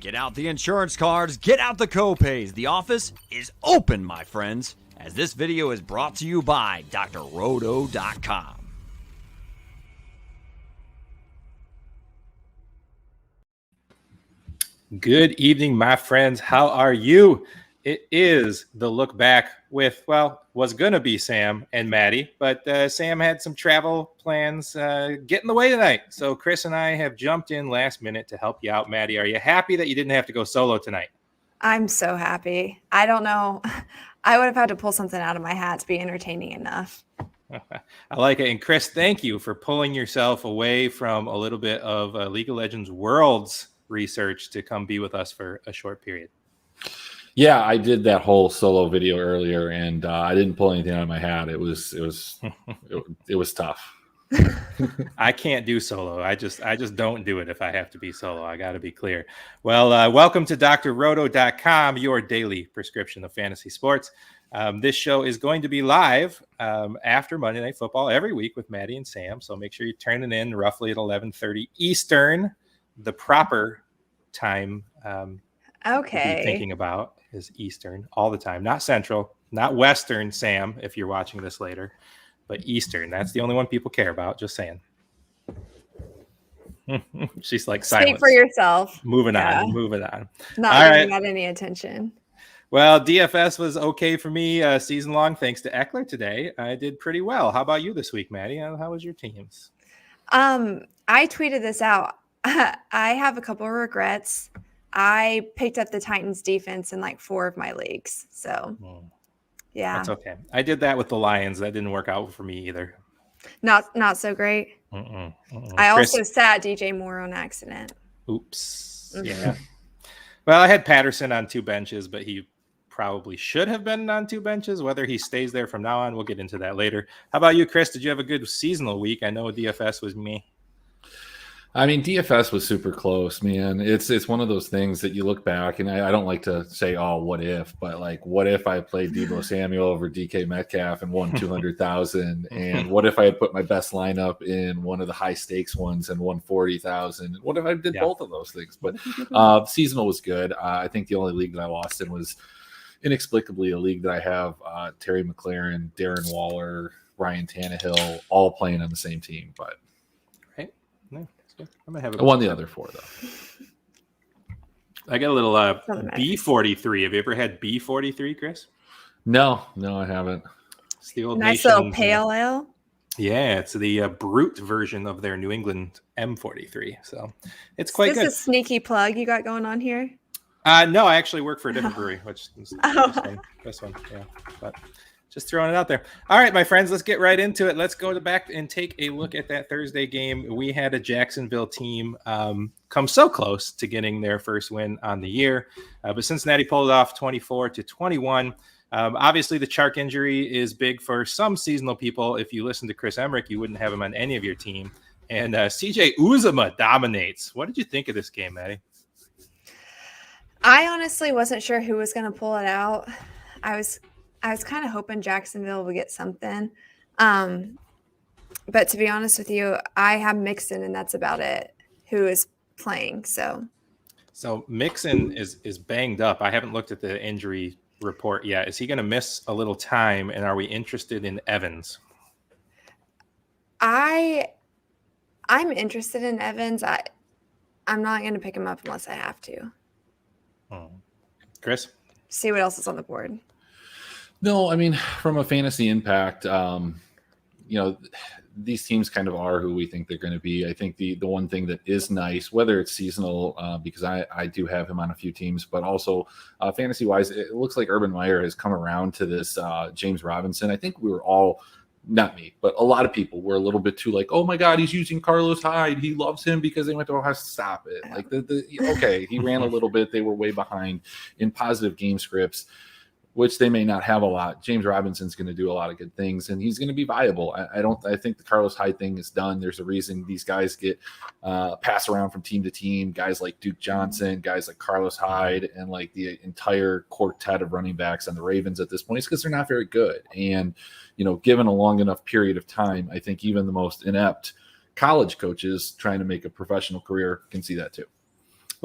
Get out the insurance cards, get out the copays. The office is open, my friends, as this video is brought to you by drroto.com. Good evening, my friends. How are you? It is the look back with, was going to be Sam and Maddie, but Sam had some travel plans get in the way tonight. So Chris and I have jumped in last minute to help you out. Maddie, are you happy that you didn't have to go solo tonight? I'm so happy. I don't know. I would have had to pull something out of my hat to be entertaining enough. I like it. And Chris, thank you for pulling yourself away from a little bit of League of Legends Worlds research to come be with us for a short period. Yeah, I did that whole solo video earlier, and I didn't pull anything out of my hat. It was tough. I can't do solo. I just don't do it if I have to be solo. I got to be clear. Well, welcome to drroto.com, your daily prescription of fantasy sports. This show is going to be live after Monday Night Football every week with Maddie and Sam. So make sure you're turning in roughly at 11:30 Eastern, the proper time. Okay. To be thinking about is Eastern all the time, not Central, not Western, Sam, if you're watching this later, but Eastern. That's the only one people care about. Just saying. She's like silence. Speak for yourself. Moving on. Not all giving right. that any attention. Well, DFS was okay for me season long, thanks to Eckler today. I did pretty well. How about you this week, Maddie? How was your teams? I tweeted this out. I have a couple of regrets. I picked up the Titans defense in like 4 of my leagues. So, yeah. That's okay. I did that with the Lions. That didn't work out for me either. Not so great. I also sat DJ Moore on accident. Oops. Yeah. Well, I had Patterson on 2 benches, but he probably should have been on 2 benches. Whether he stays there from now on, we'll get into that later. How about you, Chris? Did you have a good seasonal week? I know DFS was me. I mean, DFS was super close, man. It's one of those things that you look back, and I don't like to say, oh, what if, but like, what if I played Deebo Samuel over DK Metcalf and won 200,000? And what if I had put my best lineup in one of the high stakes ones and won 40,000? What if I did both of those things? But seasonal was good. I think the only league that I lost in was inexplicably a league that I have Terry McLaurin, Darren Waller, Ryan Tannehill, all playing on the same team, but. I'm gonna have I won the other 4 though. I got a little B43. Have you ever had B43, Chris? No, I haven't. It's the old nice little pale ale. Yeah, it's the brute version of their New England M43. So it's quite good. This is a sneaky plug you got going on here. No, I actually work for a different brewery, which is this one. Yeah, but just throwing it out there. All right, my friends, let's get right into it. Let's go back and take a look at that Thursday game. We had a Jacksonville team come so close to getting their first win on the year, but Cincinnati pulled it off 24-21. Obviously, the Chark injury is big for some seasonal people. If you listen to Chris Emmerich, you wouldn't have him on any of your team. And CJ Uzomah dominates. What did you think of this game, Maddie? I honestly wasn't sure who was going to pull it out. I was kind of hoping Jacksonville would get something. But to be honest with you, I have Mixon, and that's about it, who is playing. So Mixon is banged up. I haven't looked at the injury report yet. Is he going to miss a little time, and are we interested in Evans? I'm interested in Evans. I'm not going to pick him up unless I have to. Chris? See what else is on the board. No, I mean, from a fantasy impact, these teams kind of are who we think they're going to be. I think the one thing that is nice, whether it's seasonal, because I do have him on a few teams, but also fantasy-wise, it looks like Urban Meyer has come around to this James Robinson. I think we were all, not me, but a lot of people were a little bit too like, oh my God, he's using Carlos Hyde. He loves him because they went to Ohio State. Stop it. Like, okay, he ran a little bit. They were way behind in positive game scripts, which they may not have a lot. James Robinson's going to do a lot of good things, and he's going to be viable. I think the Carlos Hyde thing is done. There's a reason these guys get passed around from team to team. Guys like Duke Johnson, guys like Carlos Hyde, and like the entire quartet of running backs on the Ravens at this point is because they're not very good. And, given a long enough period of time, I think even the most inept college coaches trying to make a professional career can see that too.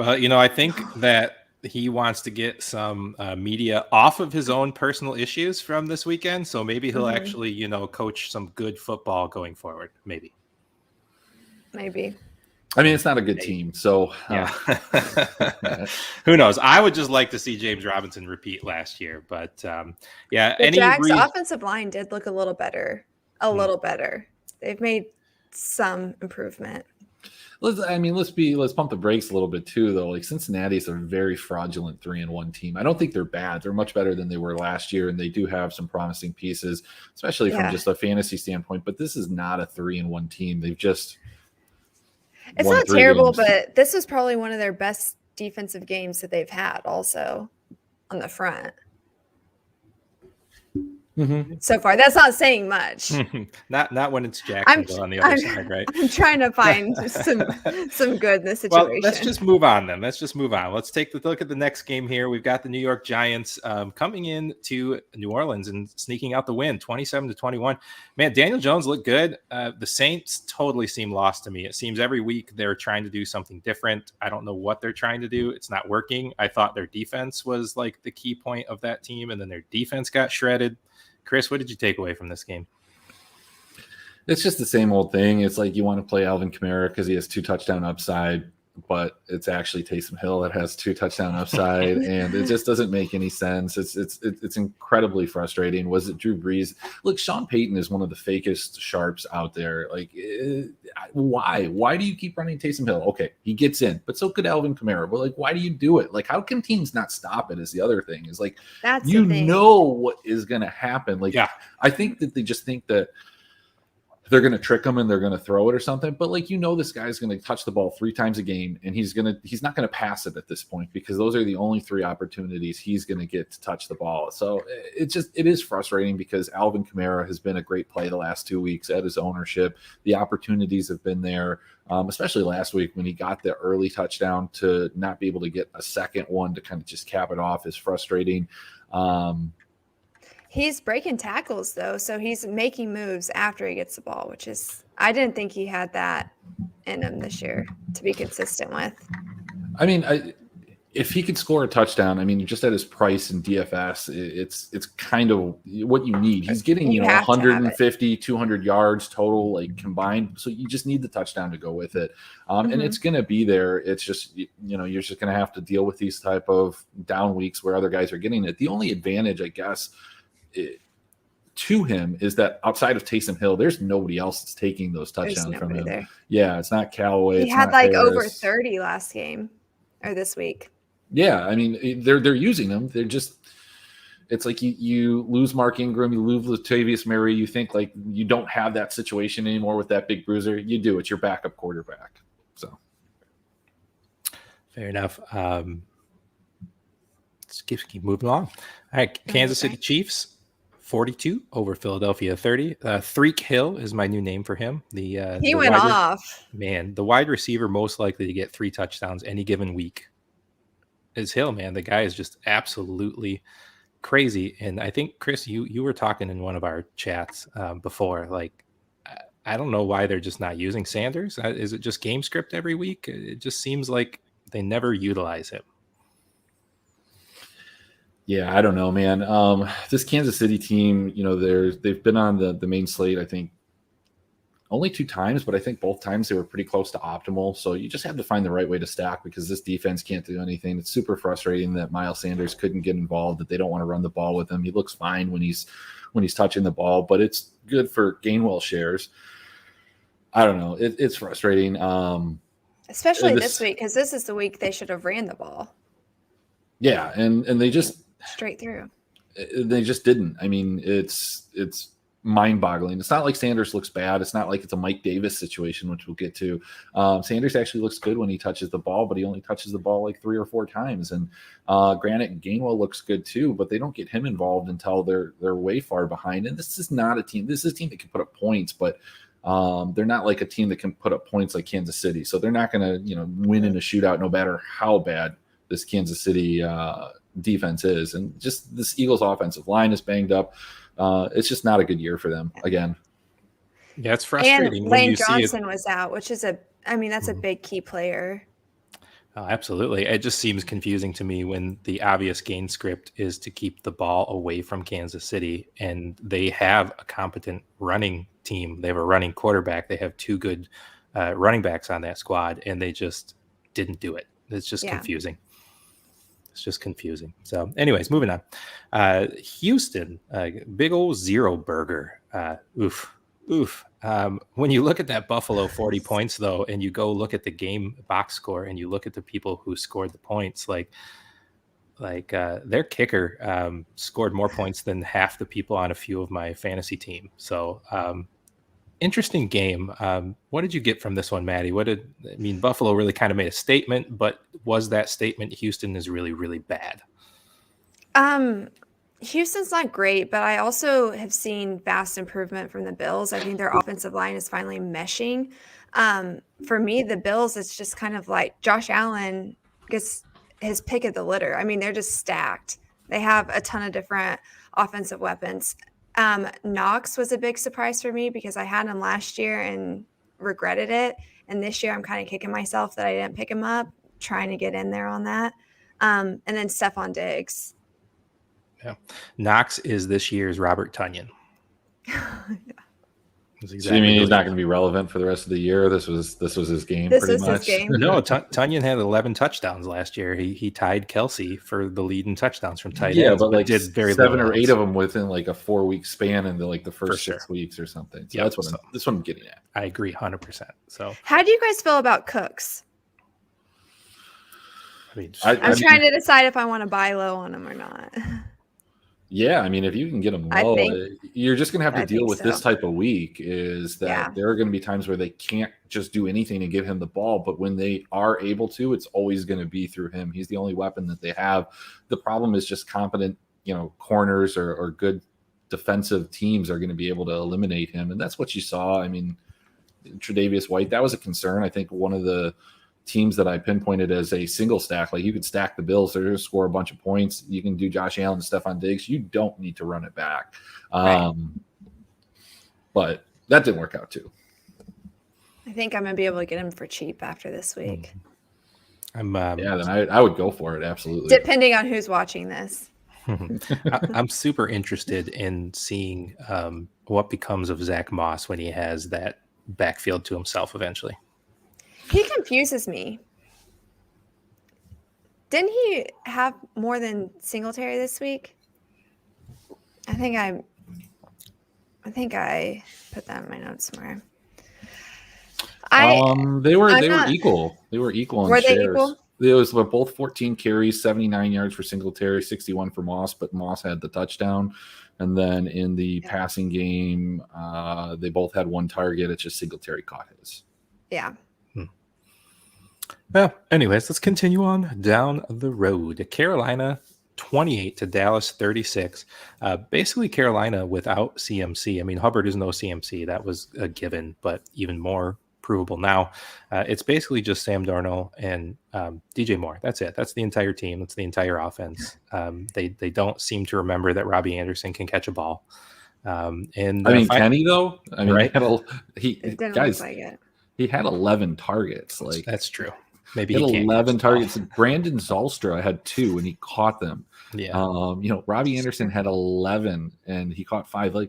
Well, I think that he wants to get some media off of his own personal issues from this weekend. So maybe he'll actually, coach some good football going forward. Maybe. I mean, it's not a good team. So yeah. Who knows? I would just like to see James Robinson repeat last year. But the Jags offensive line did look a little better. They've made some improvement. Let's pump the brakes a little bit too, though. Like Cincinnati is a very fraudulent 3-1 team. I don't think they're bad. They're much better than they were last year, and they do have some promising pieces, especially from just a fantasy standpoint. But this is not a 3-1 team. They've just it's not terrible, but this is probably one of their best defensive games that they've had. Also on the front. So far, that's not saying much. not when it's Jacksonville on the other side, right? I'm trying to find some good in this situation. Well, let's just move on then. Let's take a look at the next game here. We've got the New York Giants coming in to New Orleans and sneaking out the win, 27-21. Man, Daniel Jones looked good. The Saints totally seem lost to me. It seems every week they're trying to do something different. I don't know what they're trying to do. It's not working. I thought their defense was like the key point of that team, and then their defense got shredded. Chris, what did you take away from this game? It's just the same old thing. It's like you want to play Alvin Kamara because he has 2 touchdown upside, but it's actually Taysom Hill that has 2 touchdown upside, and it just doesn't make any sense. It's incredibly frustrating. Was it Drew Brees? Look, Sean Payton is one of the fakest sharps out there. Like, why? Why do you keep running Taysom Hill? Okay, he gets in, but so could Alvin Kamara. But like, why do you do it? Like, how can teams not stop it? Is the other thing. Is like, that's you know what is going to happen. Like, I think that they just think that they're going to trick him and they're going to throw it or something. But like, this guy's going to touch the ball 3 times a game, and he's not going to pass it at this point because those are the only 3 opportunities he's going to get to touch the ball. So it is frustrating because Alvin Kamara has been a great play the last 2 weeks at his ownership. The opportunities have been there, especially last week when he got the early touchdown. To not be able to get a second one to kind of just cap it off is frustrating. He's breaking tackles, though, so he's making moves after he gets the ball, which is – I didn't think he had that in him this year to be consistent with. I mean, if he could score a touchdown, I mean, just at his price in DFS, it's kind of what you need. He's getting, 150, 200 yards total, like combined. So you just need the touchdown to go with it. And it's going to be there. It's just, you're just going to have to deal with these type of down weeks where other guys are getting it. The only advantage, I guess, to him is that outside of Taysom Hill, there's nobody else that's taking those touchdowns from him. There. Yeah, it's not Callaway. He had like Harris. Over 30 last game or this week. Yeah, I mean, they're using them. They're just – it's like you lose Mark Ingram, you lose Latavius Murray. You think like you don't have that situation anymore with that big bruiser. You do. It's your backup quarterback. So fair enough. Let's keep moving along. All right, Kansas City Chiefs 42 over Philadelphia 30. Threek Hill is my new name for him. He went off. Man, the wide receiver most likely to get 3 touchdowns any given week is Hill, man. The guy is just absolutely crazy. And I think, Chris, you were talking in one of our chats before, like, I don't know why they're just not using Sanders. Is it just game script every week? It just seems like they never utilize him. Yeah, I don't know, man. This Kansas City team, they've been on the main slate, I think, only 2 times, but I think both times they were pretty close to optimal. So you just have to find the right way to stack because this defense can't do anything. It's super frustrating that Miles Sanders couldn't get involved, that they don't want to run the ball with him. He looks fine when he's touching the ball, but it's good for Gainwell shares. I don't know. It's frustrating. Especially this week, because this is the week they should have ran the ball. Yeah, and they just straight through. They just didn't. I mean, it's mind-boggling. It's not like Sanders looks bad. It's not like it's a Mike Davis situation, which we'll get to. Sanders actually looks good when he touches the ball, but he only touches the ball like 3 or 4 times. And granted, Gainwell looks good too, but they don't get him involved until they're way far behind. And this is not a team. This is a team that can put up points, but they're not like a team that can put up points like Kansas City. So they're not going to win in a shootout no matter how bad this Kansas City defense is. And just this Eagles offensive line is banged up. It's just not a good year for them again. Yeah, it's frustrating. And Lane Johnson was out, which is that's a big key player. Oh, absolutely. It just seems confusing to me when the obvious game script is to keep the ball away from Kansas City, and they have a competent running team. They have a running quarterback. They have 2 good running backs on that squad, and they just didn't do it. It's just confusing. It's just confusing. So anyways, moving on. Houston, big old zero burger. Oof. When you look at that Buffalo 40 points, though, and you go look at the game box score and you look at the people who scored the points, like their kicker scored more points than half the people on a few of my fantasy team. So interesting game. What did you get from this one, Maddie? Buffalo really kind of made a statement, but was that statement Houston is really, really bad? Houston's not great, but I also have seen vast improvement from the Bills. I think their offensive line is finally meshing. For me, the Bills, it's just kind of like Josh Allen gets his pick of the litter. I mean, they're just stacked. They have a ton of different offensive weapons. Knox was a big surprise for me because I had him last year and regretted it. And this year I'm kind of kicking myself that I didn't pick him up, trying to get in there on that. And then Stephon Diggs. Yeah. Knox is this year's Robert Tonyan. Exactly. So you mean he's not going to be relevant for the rest of the year? This was his game, this pretty was much. His game. No, Tonyan had 11 touchdowns last year. He tied Kelsey for the lead in touchdowns from tight ends. Yeah, but like did very 7 or 8 of them within like a 4-week span in the first 6 weeks or something. So yep. That's what I'm getting at. I agree 100%. So how do you guys feel about Cooks? I'm trying to decide if I want to buy low on him or not. Yeah, I mean, if you can get them low, you're just going to have to deal with this type of week is that there are going to be times where they can't just do anything to give him the ball. But when they are able to, it's always going to be through him. He's the only weapon that they have. The problem is just competent, corners or good defensive teams are going to be able to eliminate him. And that's what you saw. I mean, Tre'Davious White, that was a concern. I think one of the teams that I pinpointed as a single stack, like you could stack the Bills, they're going to score a bunch of points. You can do Josh Allen and Stephon Diggs. You don't need to run it back. Right. But that didn't work out too. I think I'm going to be able to get him for cheap after this week. Then I would go for it. Absolutely. Depending on who's watching this. I'm super interested in seeing what becomes of Zach Moss when he has that backfield to himself eventually. He confuses me. Didn't he have more than Singletary this week? I think I put that in my notes somewhere. They were equal. They were equal in shares. Were they equal? It was both 14 carries, 79 yards for Singletary, 61 for Moss, but Moss had the touchdown. And then in the passing game, they both had one target. It's just Singletary caught his. Yeah. Well, anyways, let's continue on down the road. Carolina 28 to Dallas 36. Basically, Carolina without CMC. I mean, Hubbard is no CMC. That was a given, but even more provable now. It's basically just Sam Darnold and DJ Moore. That's it. That's the entire team. That's the entire offense. They don't seem to remember that Robbie Anderson can catch a ball. Can he though? I mean, right? It didn't look like it. He had 11 targets. That's true. Maybe he had 11 targets. Brandon Zolstra had 2 and he caught them. Yeah. Robbie Anderson had 11 and he caught 5.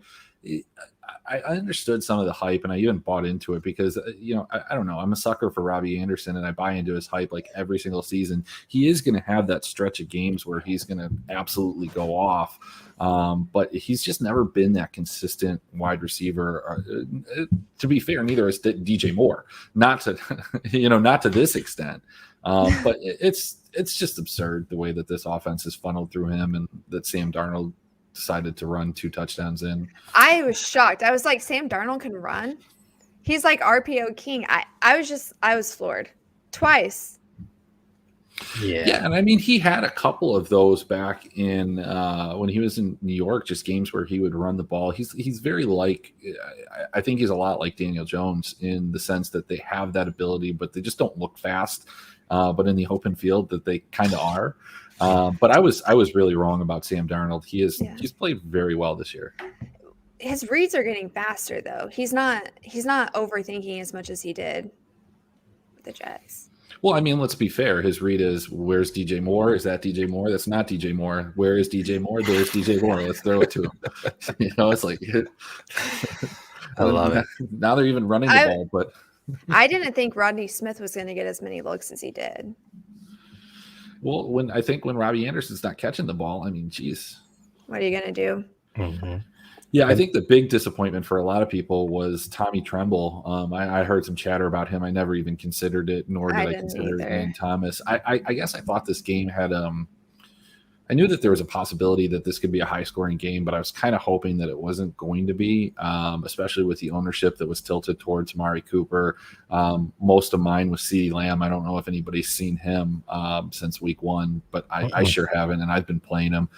I understood some of the hype and I even bought into it because, I don't know. I'm a sucker for Robbie Anderson and I buy into his hype like every single season. He is going to have that stretch of games where he's going to absolutely go off. But he's just never been that consistent wide receiver. To be fair, neither is DJ Moore. Not to this extent. But it's just absurd the way that this offense is funneled through him and that Sam Darnold decided to run 2 touchdowns in. I was shocked. I was like, Sam Darnold can run? He's like RPO king. I was floored. Twice. Yeah, and I mean, he had a couple of those back in when he was in New York, just games where he would run the ball. He's very I think he's a lot like Daniel Jones in the sense that they have that ability, but they just don't look fast. But in the open field, that they kind of are. But I was really wrong about Sam Darnold. He's played very well this year. His reads are getting faster though. He's not overthinking as much as he did with the Jets. Well, I mean, let's be fair. His read is, where's DJ Moore? Is that DJ Moore? That's not DJ Moore. Where is DJ Moore? There's DJ Moore. Let's throw it to him. It's like I love it. Now they're even running the ball, but I didn't think Rodney Smith was going to get as many looks as he did. Well, when Robbie Anderson's not catching the ball, I mean, geez. What are you going to do? Mm-hmm. Yeah, I think the big disappointment for a lot of people was Tommy Tremble. I heard some chatter about him. I never even considered it, nor did I consider Ian Thomas. I guess I thought this game had I knew that there was a possibility that this could be a high-scoring game, but I was kind of hoping that it wasn't going to be, especially with the ownership that was tilted towards Amari Cooper. Most of mine was CeeDee Lamb. I don't know if anybody's seen him since week 1, but I sure haven't, and I've been playing him.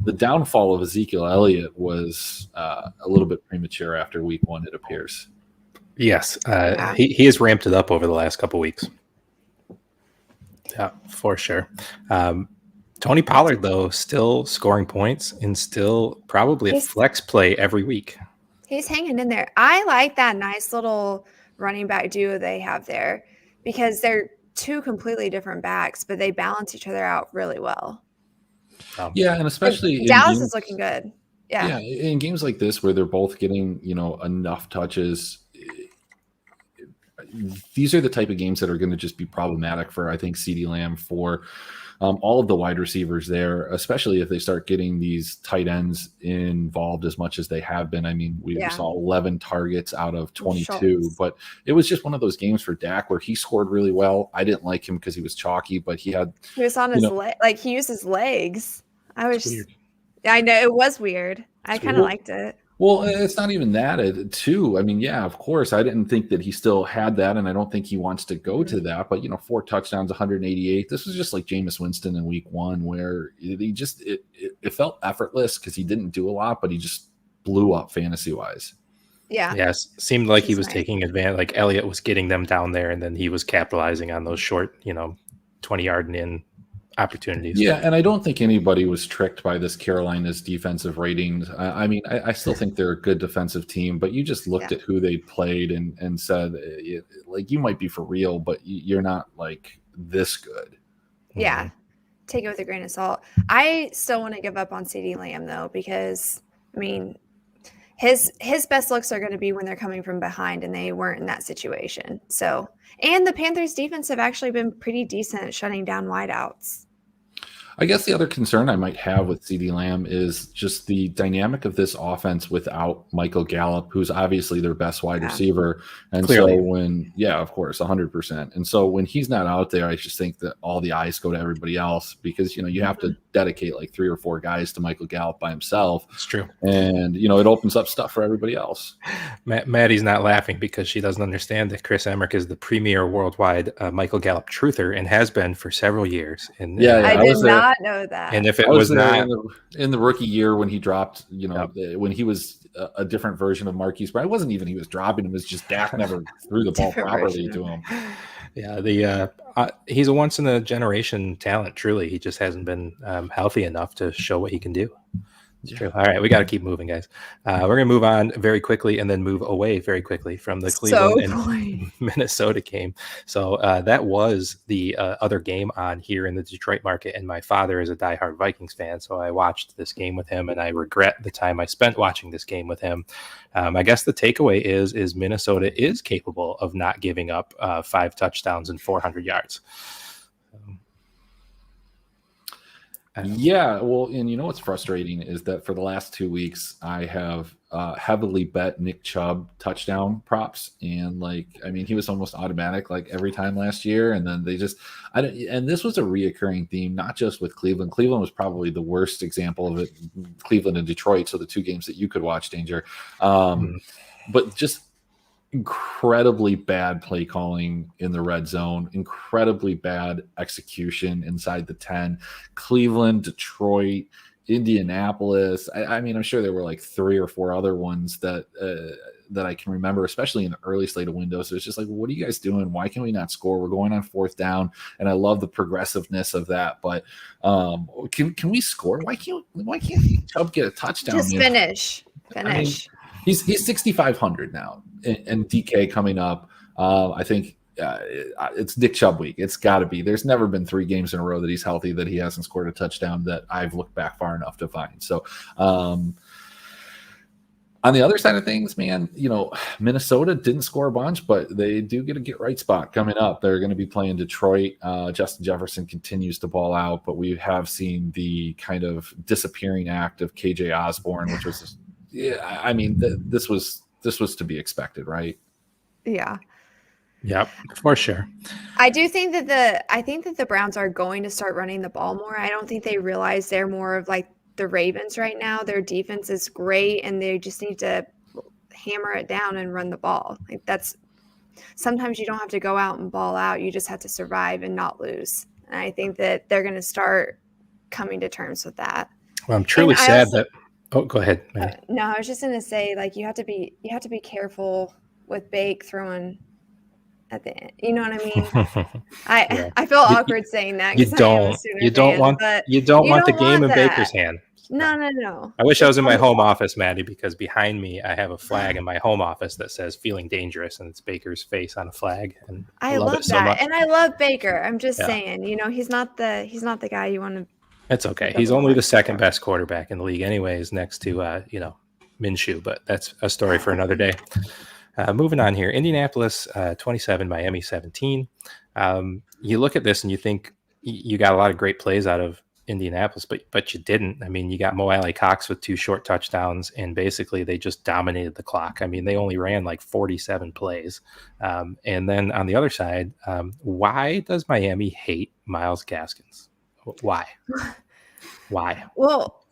The downfall of Ezekiel Elliott was a little bit premature after week 1, it appears. Yes, he has ramped it up over the last couple weeks. Yeah, for sure. Tony Pollard, though, still scoring points and still probably a flex play every week. He's hanging in there. I like that nice little running back duo they have there because they're two completely different backs, but they balance each other out really well. Yeah, and especially Dallas is looking good. Yeah, in games like this where they're both getting, enough touches, these are the type of games that are going to just be problematic for, I think, CeeDee Lamb, for all of the wide receivers there, especially if they start getting these tight ends involved as much as they have been. I mean, we saw 11 targets out of 22, but it was just one of those games for Dak where he scored really well. I didn't like him because he was chalky, but he was on his leg, like he used his legs. I know it was weird. I kind of liked it. Well, it's not even that, too. I mean, yeah, of course. I didn't think that he still had that, and I don't think he wants to go to that. But, 4 touchdowns, 188. This was just like Jameis Winston in week 1, where it felt effortless because he didn't do a lot, but he just blew up fantasy-wise. Yeah. Yes. Seemed like he was taking advantage. Like Elliott was getting them down there, and then he was capitalizing on those short, 20-yard and in opportunities. Yeah, and I don't think anybody was tricked by this Carolina's defensive ratings. I mean, I still think they're a good defensive team, but you just looked at who they played and said, like, you might be for real, but you're not like this good. Yeah, take it with a grain of salt. I still want to give up on CeeDee Lamb though, because I mean, his best looks are going to be when they're coming from behind, and they weren't in that situation. So, and the Panthers defense have actually been pretty decent at shutting down wideouts. I guess the other concern I might have with CeeDee Lamb is just the dynamic of this offense without Michael Gallup, who's obviously their best wide receiver. And clearly. So of course, 100%. And so when he's not out there, I just think that all the eyes go to everybody else because, you have to dedicate like 3 or 4 guys to Michael Gallup by himself. It's true. And, it opens up stuff for everybody else. Maddie's not laughing because she doesn't understand that Chris Emmerich is the premier worldwide Michael Gallup truther and has been for several years. And I did not know that. And if it was not in the rookie year when he dropped, when he was a different version of Marquise Brown, it wasn't even he was dropping him; it was just Dak never threw the ball properly to him. Yeah, he's a once in a generation talent. Truly, he just hasn't been healthy enough to show what he can do. It's true. All right, we got to keep moving, guys. We're going to move on very quickly and then move away very quickly from the Cleveland and Minnesota game. So that was the other game on here in the Detroit market, and my father is a diehard Vikings fan, so I watched this game with him, and I regret the time I spent watching this game with him. I guess the takeaway is Minnesota is capable of not giving up 5 touchdowns and 400 yards. Yeah, well, and what's frustrating is that for the last 2 weeks, I have heavily bet Nick Chubb touchdown props, and he was almost automatic like every time last year, and then and this was a reoccurring theme, not just with Cleveland. Cleveland was probably the worst example of it. Cleveland and Detroit, so the 2 games that you could watch, Danger, but just incredibly bad play calling in the red zone, incredibly bad execution inside the 10. Cleveland, Detroit, Indianapolis. I mean, I'm sure there were like 3 or 4 other ones that I can remember, especially in the early slate of windows. So it's just like, what are you guys doing? Why can we not score? We're going on 4th down, and I love the progressiveness of that. But can we score? Why can't Chubb get a touchdown? Just finish. I mean, he's 6,500 now, and DK coming up. I think it's Nick Chubb week. It's got to be. There's never been 3 games in a row that he's healthy that he hasn't scored a touchdown that I've looked back far enough to find. So on the other side of things, man, Minnesota didn't score a bunch, but they do get a get-right spot coming up. They're going to be playing Detroit. Justin Jefferson continues to ball out, but we have seen the kind of disappearing act of KJ Osborne, which was, this was to be expected, right? Yeah. Yep, for sure. I do think that the Browns are going to start running the ball more. I don't think they realize they're more of like the Ravens right now. Their defense is great, and they just need to hammer it down and run the ball. Like that's sometimes you don't have to go out and ball out. You just have to survive and not lose. And I think that they're going to start coming to terms with that. Well, I'm truly sad that. Oh, go ahead, Madi. No, I was just going to say, like you have to be careful with Bake throwing at the end. You know what I mean? I feel awkward saying that. You don't want the game in Baker's hand. No. I wish I was in my home office, Madi, because behind me I have a flag in my home office that says "Feeling Dangerous" and it's Baker's face on a flag. And I love that, so and I love Baker. I'm just saying, he's not the guy you want to. It's okay. He's only the second best quarterback in the league, anyways, next to Minshew. But that's a story for another day. Moving on here, Indianapolis 27, Miami 17. You look at this and you think you got a lot of great plays out of Indianapolis, but you didn't. I mean, you got Mo Alley Cox with 2 short touchdowns, and basically they just dominated the clock. I mean, they only ran like 47 plays. And then on the other side, why does Miami hate Myles Gaskins? Why? Well,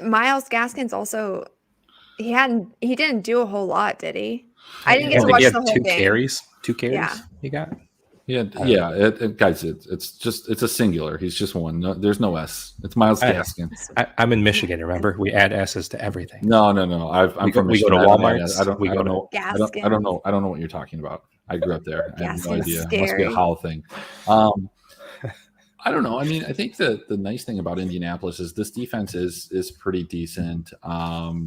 Myles Gaskins also. He didn't do a whole lot, did he? I didn't get to watch the whole game. 2 carries. Yeah. He got. Yeah. Guys, it's a singular. He's just one. No, there's no S. It's Myles Gaskins. I'm in Michigan. Remember, we add S's to everything. No. I'm from Michigan. We go to Walmart. I don't know what you're talking about. I grew up there. I have no idea. Scary. It must be a Howell thing. I don't know. I mean, I think the nice thing about Indianapolis is this defense is pretty decent.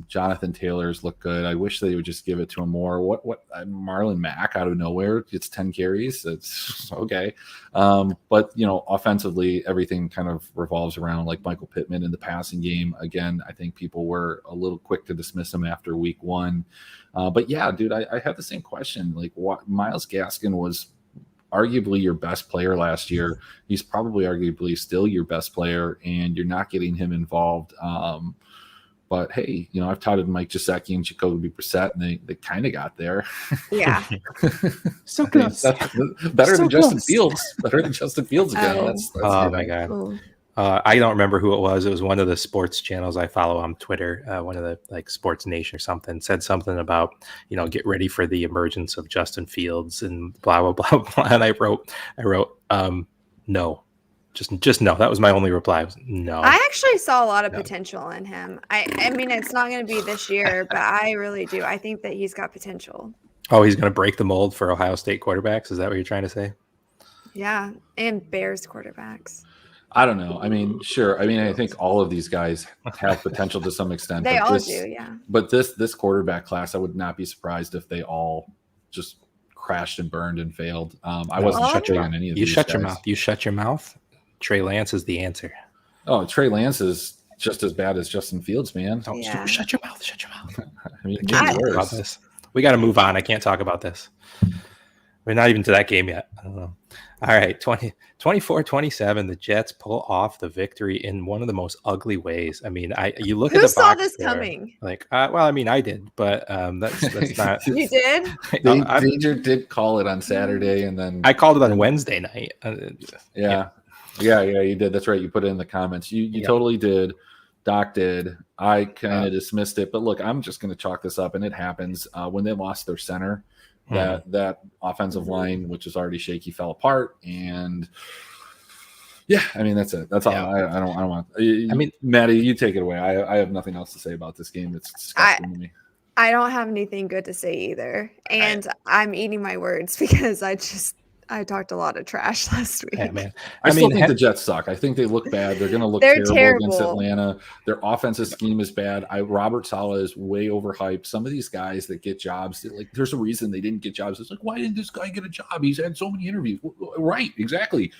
Jonathan Taylor's look good. I wish they would just give it to him more. What Marlon Mack out of nowhere gets 10 carries. It's okay. But offensively, everything kind of revolves around like Michael Pittman in the passing game. Again, I think people were a little quick to dismiss him after week 1. But yeah, dude, I have the same question. Like, what Myles Gaskin was arguably your best player last year. He's probably arguably still your best player, and you're not getting him involved. But hey, I've touted Mike Gesicki and Jacoby Brissett, and they kind of got there. Yeah. So close. Better than Justin Fields. Better than Justin Fields again. That's oh my God. Ooh. I don't remember who it was. It was one of the sports channels I follow on Twitter. One of the like Sports Nation or something said something about, get ready for the emergence of Justin Fields and blah, blah, blah, blah. And I wrote, no, just no. That was my only reply. No. I actually saw a lot of potential in him. I mean, it's not going to be this year, but I really do. I think that he's got potential. Oh, he's going to break the mold for Ohio State quarterbacks. Is that what you're trying to say? Yeah. And Bears quarterbacks. I don't know. I mean, sure. I mean, I think all of these guys have potential to some extent. They all do, yeah. But this quarterback class, I would not be surprised if they all just crashed and burned and failed. I wasn't shutting on any of these. You shut your mouth. Trey Lance is the answer. Oh, Trey Lance is just as bad as Justin Fields, man. Oh, yeah. Shut your mouth. I mean, about this. We got to move on. I can't talk about this. We're not even to that game yet. I don't know. All right, 24-27, the Jets pull off the victory in one of the most ugly ways. I mean, you look at the box. Who saw this coming? Like, well, I mean, I did, but that's not. You did? Danger did call it on Saturday, and then I called it on Wednesday night. Yeah, you did. That's right. You put it in the comments. You totally did. Doc did. I kind of dismissed it, but look, I'm just going to chalk this up, and it happens when they lost their center. That offensive line, which is already shaky, fell apart, and yeah, I mean that's it. That's all. I don't want. I mean, Madi, you take it away. I have nothing else to say about this game. It's disgusting to me. I don't have anything good to say either, and I'm eating my words because I talked a lot of trash last week. Yeah, man. I still think the Jets suck. I think they look bad. They're going to look They're terrible against terrible. Atlanta. Their offensive scheme is bad. Robert Saleh is way overhyped. Some of these guys that get jobs, like there's a reason they didn't get jobs. It's like, why didn't this guy get a job? He's had so many interviews. Right, exactly.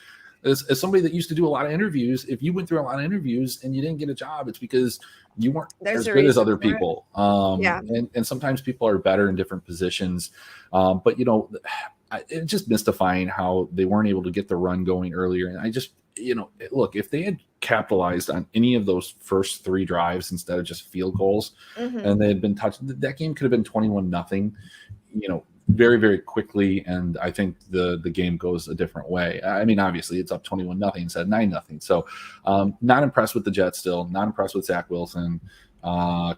As somebody that used to do a lot of interviews, if you went through a lot of interviews and you didn't get a job, it's because you weren't as good as other people. And sometimes people are better in different positions. But, you know, it's just mystifying how they weren't able to get the run going earlier. And I just, you know, look, if they had capitalized on any of those first 3 drives instead of just field goals, and they had been touched, that game could have been 21-0, you know, very, very quickly. And I think the game goes a different way. I mean, obviously it's up 21-0 instead of 9-0. So not impressed with the Jets still, not impressed with Zach Wilson.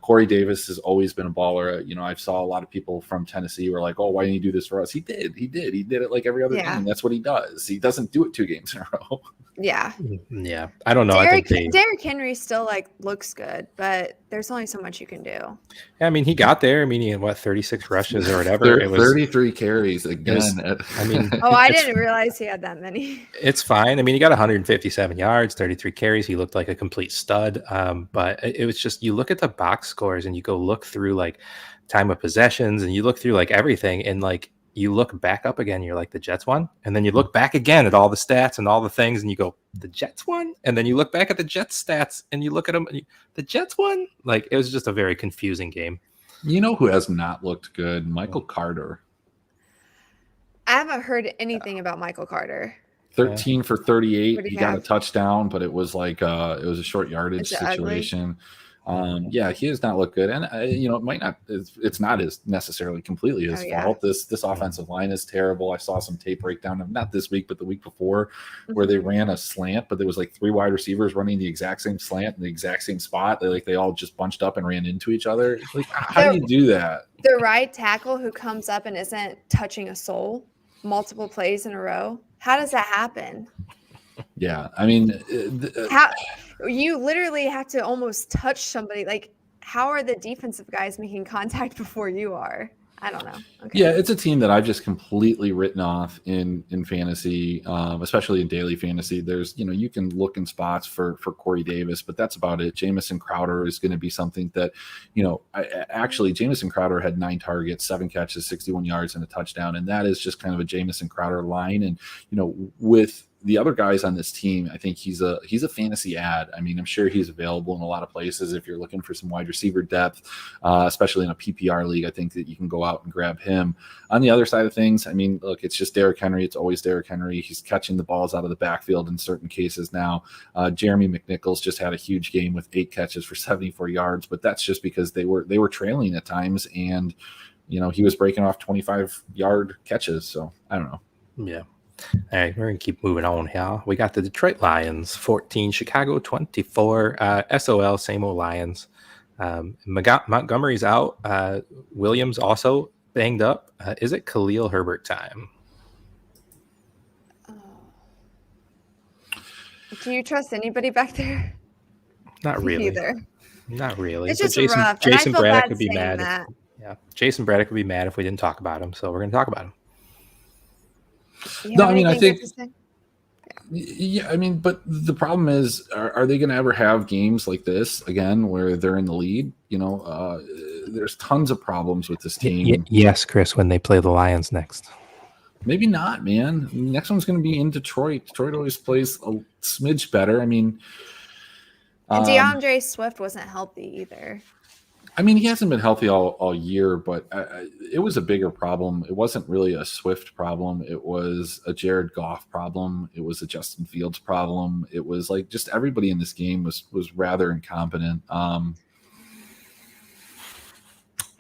Corey Davis has always been a baller. You know, I saw a lot of people from Tennessee were like, "Oh, why didn't you do this for us?" He did it like every other game. That's what he does. He doesn't do it 2 games in a row. Yeah. I don't know. Derrick Henry still like looks good, but there's only so much you can do. Yeah, I mean, he got there. I mean, he had 36 rushes or whatever. It was 33 carries again. I mean, I didn't realize he had that many. It's fine. I mean, he got 157 yards, 33 carries. He looked like a complete stud. But it was just, you look at the box scores and you go look through like time of possessions and you look through like everything, and like you look back up again, you're like, the Jets won. And then you look back again at all the stats and all the things and you go, the Jets won. And then you look back at the Jets stats and you look at them and the Jets won. Like, it was just a very confusing game. You know who has not looked good? Michael Carter. I haven't heard anything about Michael Carter. 13 for 38. He got have? a touchdown, but it was like it was a short yardage situation. Yeah, he does not look good, and you know, it might not. It's not as necessarily completely his fault. This offensive line is terrible. I saw some tape breakdown of not this week, but the week before, where they ran a slant, but there was like 3 wide receivers running the exact same slant in the exact same spot. They all just bunched up and ran into each other. Like, how do you do that? The right tackle who comes up and isn't touching a soul multiple plays in a row. How does that happen? Yeah, I mean, how you literally have to almost touch somebody. Like, how are the defensive guys making contact before you are? I don't know. Okay. Yeah, it's a team that I've just completely written off in fantasy, especially in daily fantasy. There's, you know, you can look in spots for Corey Davis, but that's about it. Jamison Crowder is going to be something that, you know, actually Jamison Crowder had 9 targets, 7 catches, 61 yards, and a touchdown, and that is just kind of a Jamison Crowder line. And, you know, with the other guys on this team, I think he's a fantasy ad. I mean, I'm sure he's available in a lot of places if you're looking for some wide receiver depth, especially in a PPR league. I think that you can go out and grab him. On the other side of things, I mean, look, it's just Derrick Henry. It's always Derrick Henry. He's catching the balls out of the backfield in certain cases now. Jeremy McNichols just had a huge game with 8 catches for 74 yards, but that's just because they were trailing at times, and you know, he was breaking off 25-yard catches. So I don't know. Yeah. All right, we're going to keep moving on here. We got the Detroit Lions, 14, Chicago 24, SOL, same old Lions. Montgomery's out. Williams also banged up. Is it Khalil Herbert time? Do you trust anybody back there? Not really. Either. Not really. It's just Jason, rough. Jason Braddock would be mad. mad. Jason Braddock would be mad if we didn't talk about him, so we're going to talk about him. No, I mean, I think, yeah, I mean, but the problem is, are they going to ever have games like this again where they're in the lead? You know, there's tons of problems with this team. Yes, Chris, when they play the Lions next. Maybe not, man. Next one's going to be in Detroit. Detroit always plays a smidge better. I mean, and DeAndre Swift wasn't healthy either. I mean, he hasn't been healthy all year, but it was a bigger problem. It wasn't really a Swift problem. It was a Jared Goff problem. It was a Justin Fields problem. It was like just everybody in this game was rather incompetent.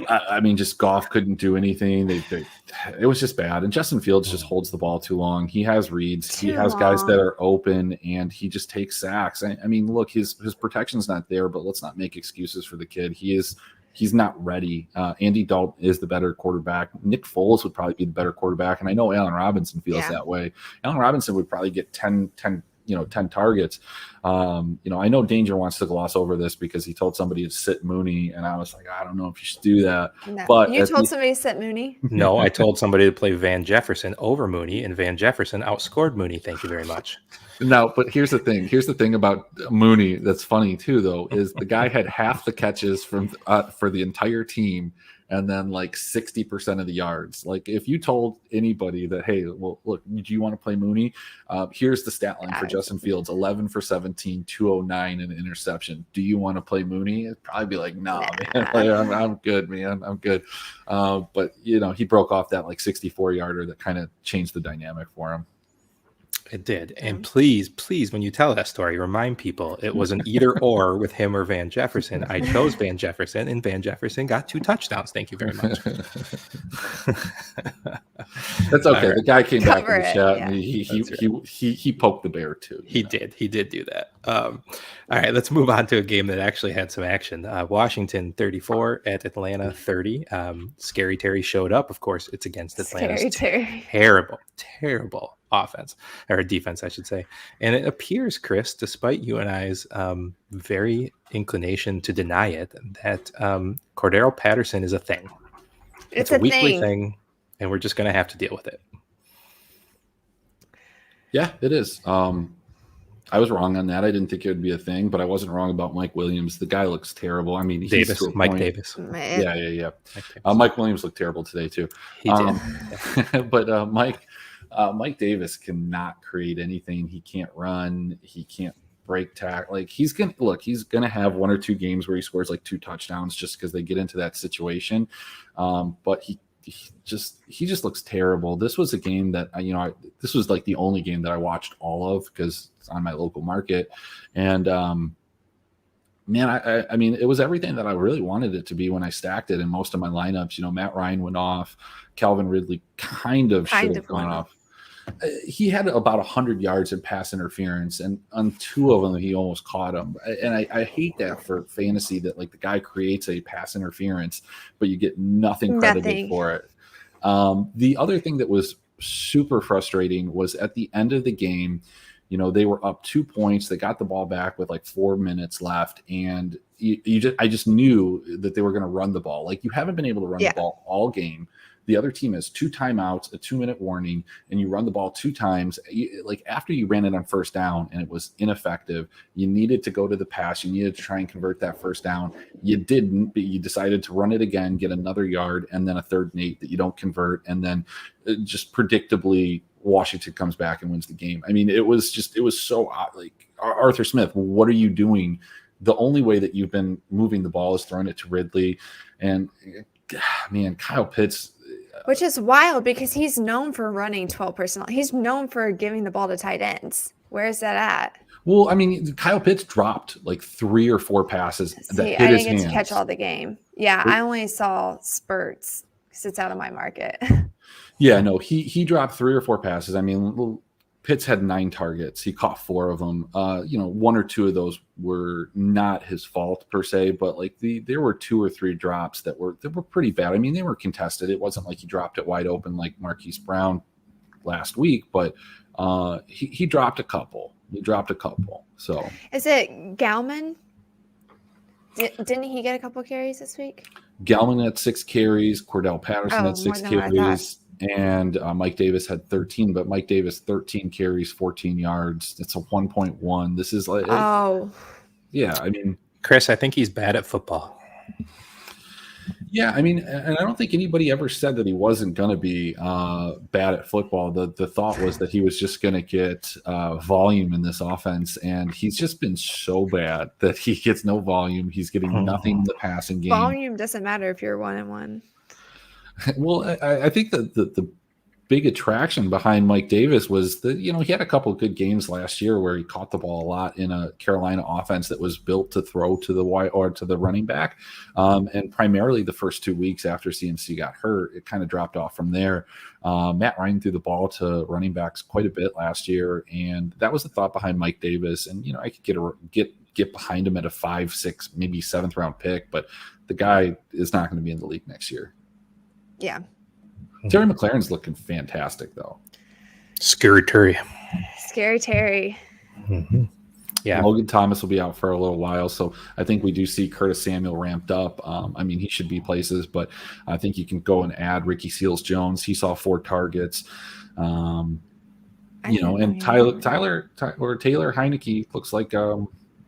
I mean, just Goff couldn't do anything. It was just bad. And Justin Fields just holds the ball too long. He has reads. He has guys that are open, and he just takes sacks. I mean, look, his protection's not there, but let's not make excuses for the kid. He's not ready. Andy Dalton is the better quarterback. Nick Foles would probably be the better quarterback, and I know Allen Robinson feels that way. Allen Robinson would probably get 10 10 targets. I know Danger wants to gloss over this because he told somebody to sit Mooney, and I was like, I don't know if you should do that. No. But You told somebody to sit Mooney? No, I told somebody to play Van Jefferson over Mooney, and Van Jefferson outscored Mooney. Thank you very much. No, but here's the thing. Here's the thing about Mooney that's funny too, though, is the guy had half the catches for the entire team, and then like 60% of the yards. Like if you told anybody that, hey, well, look, do you want to play Mooney? Here's the stat line for Justin Fields: 11 for 17, 209, and an interception. Do you want to play Mooney? It'd probably be like, nah. Man, like, I'm good, man. I'm good. But he broke off that like 64 yarder that kind of changed the dynamic for him. It did. And please, when you tell that story, remind people it was an either or with him or Van Jefferson. I chose Van Jefferson, and Van Jefferson got 2 touchdowns. Thank you very much. That's okay. Right. The guy came back in the chat, and he poked the bear too. He did do that. All right, let's move on to a game that actually had some action. Washington 34 at Atlanta 30. Scary Terry showed up. Of course, it's against Atlanta's terrible offense, or defense, I should say. And it appears, Chris, despite you and I's very inclination to deny it, that Cordero Patterson is a thing. It's a weekly thing, and we're just going to have to deal with it. Yeah, it is. I was wrong on that. I didn't think it would be a thing, but I wasn't wrong about Mike Williams. The guy looks terrible. I mean, Mike Davis. Yeah. Mike Williams looked terrible today too. He did. But Mike Davis cannot create anything. He can't run. He can't break tackle. Like he's gonna have 1 or 2 games where he scores like 2 touchdowns just because they get into that situation. But he just looks terrible. This was a game that this was like the only game that I watched all of because it's on my local market. And man, I mean, it was everything that I really wanted it to be when I stacked it in most of my lineups. Matt Ryan went off. Calvin Ridley kind of should have gone off. He had about 100 yards in pass interference, and on 2 of them he almost caught him. And I hate that for fantasy, that like the guy creates a pass interference, but you get nothing credited for it. The other thing that was super frustrating was at the end of the game, they were up 2 points. They got the ball back with like 4 minutes left, and I just knew that they were going to run the ball. Like you haven't been able to run the ball all game. The other team has 2 timeouts, a 2-minute warning, and you run the ball 2 times. Like after you ran it on first down and it was ineffective, you needed to go to the pass. You needed to try and convert that first down. You didn't, but you decided to run it again, get another yard, and then a 3rd and 8 that you don't convert. And then just predictably Washington comes back and wins the game. I mean, it was so odd. Like Arthur Smith, what are you doing? The only way that you've been moving the ball is throwing it to Ridley. And man, Kyle Pitts, which is wild because he's known for running 12 personnel. He's known for giving the ball to tight ends. Where is that at? Well, I mean, Kyle Pitts dropped like 3 or 4 passes that hit his hands. I didn't get to catch all the game. Yeah, I only saw spurts because it's out of my market. Yeah, no, he dropped 3 or 4 passes. I mean, Pitts had 9 targets. He caught 4 of them. 1 or 2 of those were not his fault per se, but like there were 2 or 3 drops that were pretty bad. I mean, they were contested. It wasn't like he dropped it wide open like Marquise Brown last week, but he dropped a couple. So is it Gallman? Didn't he get a couple carries this week? Gallman had 6 carries. Cordell Patterson had 6 carries. And Mike Davis had 13, but Mike Davis 13 carries, 14 yards. That's a 1.1. This is like, yeah. I mean, Chris, I think he's bad at football. Yeah, I mean, and I don't think anybody ever said that he wasn't going to be bad at football. The thought was that he was just going to get volume in this offense, and he's just been so bad that he gets no volume. He's getting nothing in the passing game. Volume doesn't matter if you're 1-1. Well, I think that the big attraction behind Mike Davis was that, he had a couple of good games last year where he caught the ball a lot in a Carolina offense that was built to throw to the wide or to the running back. And primarily the first 2 weeks after CMC got hurt, it kind of dropped off from there. Matt Ryan threw the ball to running backs quite a bit last year, and that was the thought behind Mike Davis. And, I could get behind him at a 5, 6, maybe 7th round pick, but the guy is not going to be in the league next year. Yeah. Terry McLaurin's looking fantastic, though. Scary Terry. Scary Terry. Mm-hmm. Yeah. Logan Thomas will be out for a little while, so I think we do see Curtis Samuel ramped up. I mean, he should be places, but I think you can go and add Ricky Seals-Jones. He saw 4 targets. And Taylor Heineke looks like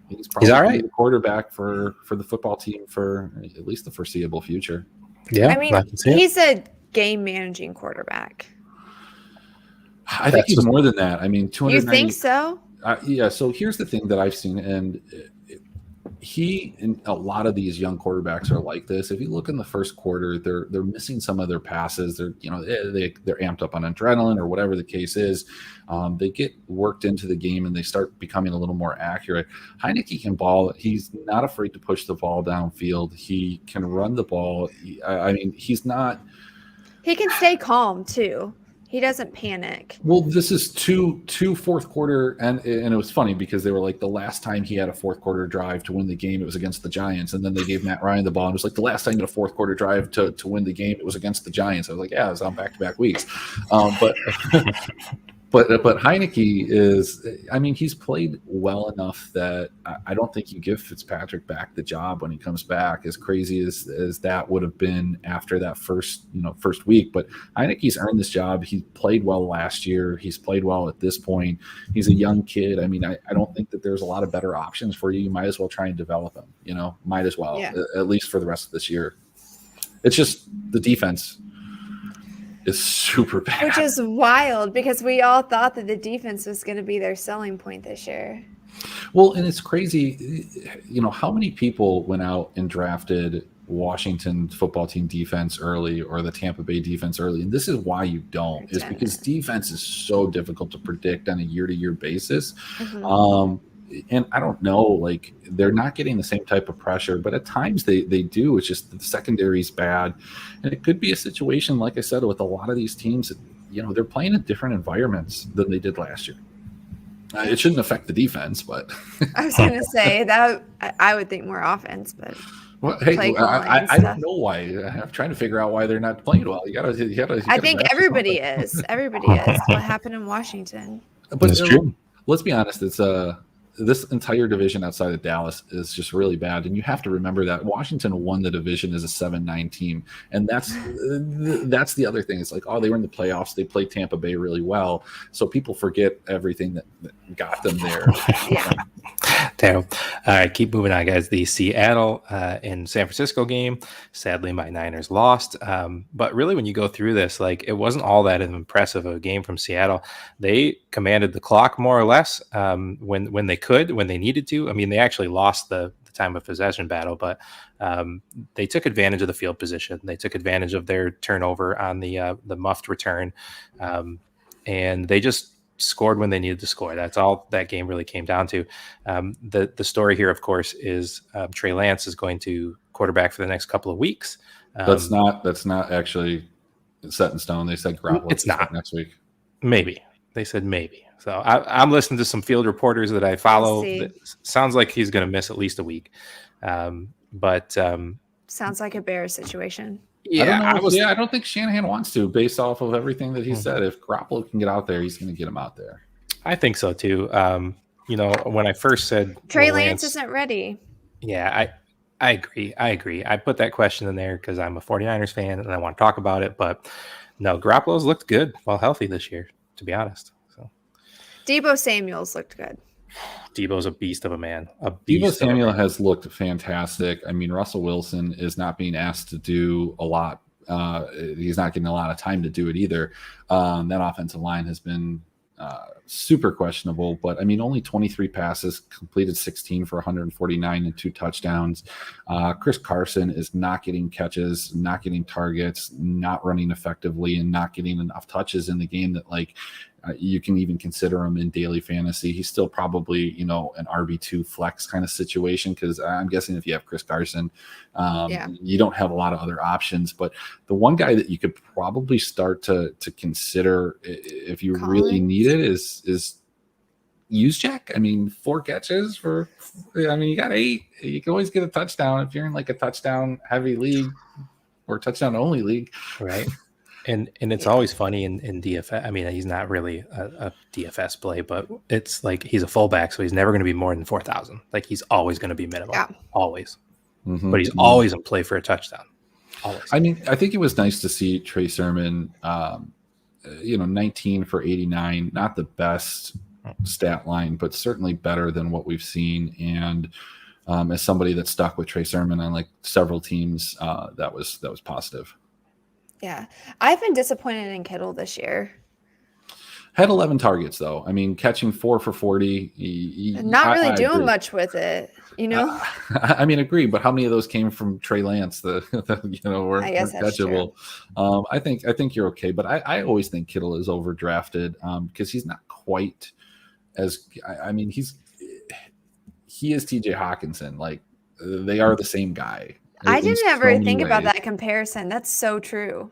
he's probably all right. the quarterback for the football team for at least the foreseeable future. Yeah, I mean, he's a game managing quarterback. I think he's more than that. I mean, 290. You think so? Yeah. So here's the thing that I've seen, and he and a lot of these young quarterbacks are like this. If you look in the first quarter, they're missing some of their passes. They're amped up on adrenaline or whatever the case is. They get worked into the game and they start becoming a little more accurate. Heineke can ball. He's not afraid to push the ball downfield. He can run the ball. He's not. He can stay calm too. He doesn't panic. Well, this is two fourth quarter, and it was funny because they were like the last time he had a fourth quarter drive to win the game, it was against the Giants, and then they gave Matt Ryan the ball, and it was like the last time he had a fourth quarter drive to win the game, it was against the Giants. I was like, yeah, it was on back-to-back weeks, But Heineke is, he's played well enough that I don't think you give Fitzpatrick back the job when he comes back, as crazy as that would have been after that first week. But Heineke's earned this job. He played well last year. He's played well at this point. He's a young kid. I don't think that there's a lot of better options for you. You might as well try and develop him, might as well, at least for the rest of this year. It's just the defense is super bad. Which is wild because we all thought that the defense was going to be their selling point this year. Well, and it's crazy, how many people went out and drafted Washington football team defense early or the Tampa Bay defense early. And this is why you don't, is because defense is so difficult to predict on a year-to-year basis. Mm-hmm. And I don't know, they're not getting the same type of pressure, but at times they do. It's just the secondary is bad. And it could be a situation, like I said, with a lot of these teams, they're playing in different environments than they did last year. It shouldn't affect the defense, but I was going to say that I would think more offense, but well, hey, I don't know why. I'm trying to figure out why they're not playing well. You gotta I think everybody is. Everybody is. What happened in Washington? But it's true. Let's be honest. It's this entire division outside of Dallas is just really bad. And you have to remember that Washington won the division as a 7-9 team. And that's the other thing. It's like, they were in the playoffs. They played Tampa Bay really well. So people forget everything that got them there. Yeah. Terrible. All right, keep moving on, guys. The Seattle and San Francisco game. Sadly, my Niners lost. But really, when you go through this, it wasn't all that impressive of a game from Seattle. They commanded the clock more or less when they could, when they needed to. They actually lost the time of possession battle, but they took advantage of the field position. They took advantage of their turnover on the muffed return, and they just scored when they needed to score. That's all that game really came down to. The story here, of course, is Trey Lance is going to quarterback for the next couple of weeks. That's not actually set in stone. They said Garoppolo. It's not next week. Maybe they said maybe. So I'm listening to some field reporters that I follow. Sounds like he's going to miss at least a week. But sounds like a Bears situation. Yeah, I don't think Shanahan wants to, based off of everything that he said. If Garoppolo can get out there, he's going to get him out there. I think so too. When I first said Trey Lance isn't ready. Yeah, I agree. I put that question in there because I'm a 49ers fan and I want to talk about it. But no, Garoppolo's looked good while healthy this year, to be honest. So Deebo Samuel's looked good. Debo's a beast of a man. Deebo Samuel has looked fantastic. Russell Wilson is not being asked to do a lot. He's not getting a lot of time to do it either. That offensive line has been super questionable, but only 23 passes, completed 16 for 149 and 2 touchdowns. Chris Carson is not getting catches, not getting targets, not running effectively, and not getting enough touches in the game that you can even consider him in daily fantasy. He's still probably, an RB2 flex kind of situation, because I'm guessing if you have Chris Carson, you don't have a lot of other options. But the one guy that you could probably start to consider if you really need it is Juszczyk. 4 catches for, you got 8. You can always get a touchdown if you're in a touchdown heavy league or touchdown only league. Right. And it's always funny in DFS. I mean, he's not really a DFS play, but it's like he's a fullback, so he's never going to be more than 4,000. Like he's always going to be minimum, always. Mm-hmm. But he's always in play for a touchdown. Always. I mean, I think it was nice to see Trey Sermon, 19 for 89, not the best stat line, but certainly better than what we've seen. And as somebody that stuck with Trey Sermon on like several teams, that was positive. Yeah. I've been disappointed in Kittle this year. Had 11 targets though. I mean, catching 4 for 40. Not really doing much with it, I mean, agree. But how many of those came from Trey Lance? Were catchable. I think you're okay. But I always think Kittle is overdrafted because he's not quite as. I mean, he is T.J. Hawkinson. Like they are the same guy. I didn't ever think about that comparison. That's so true.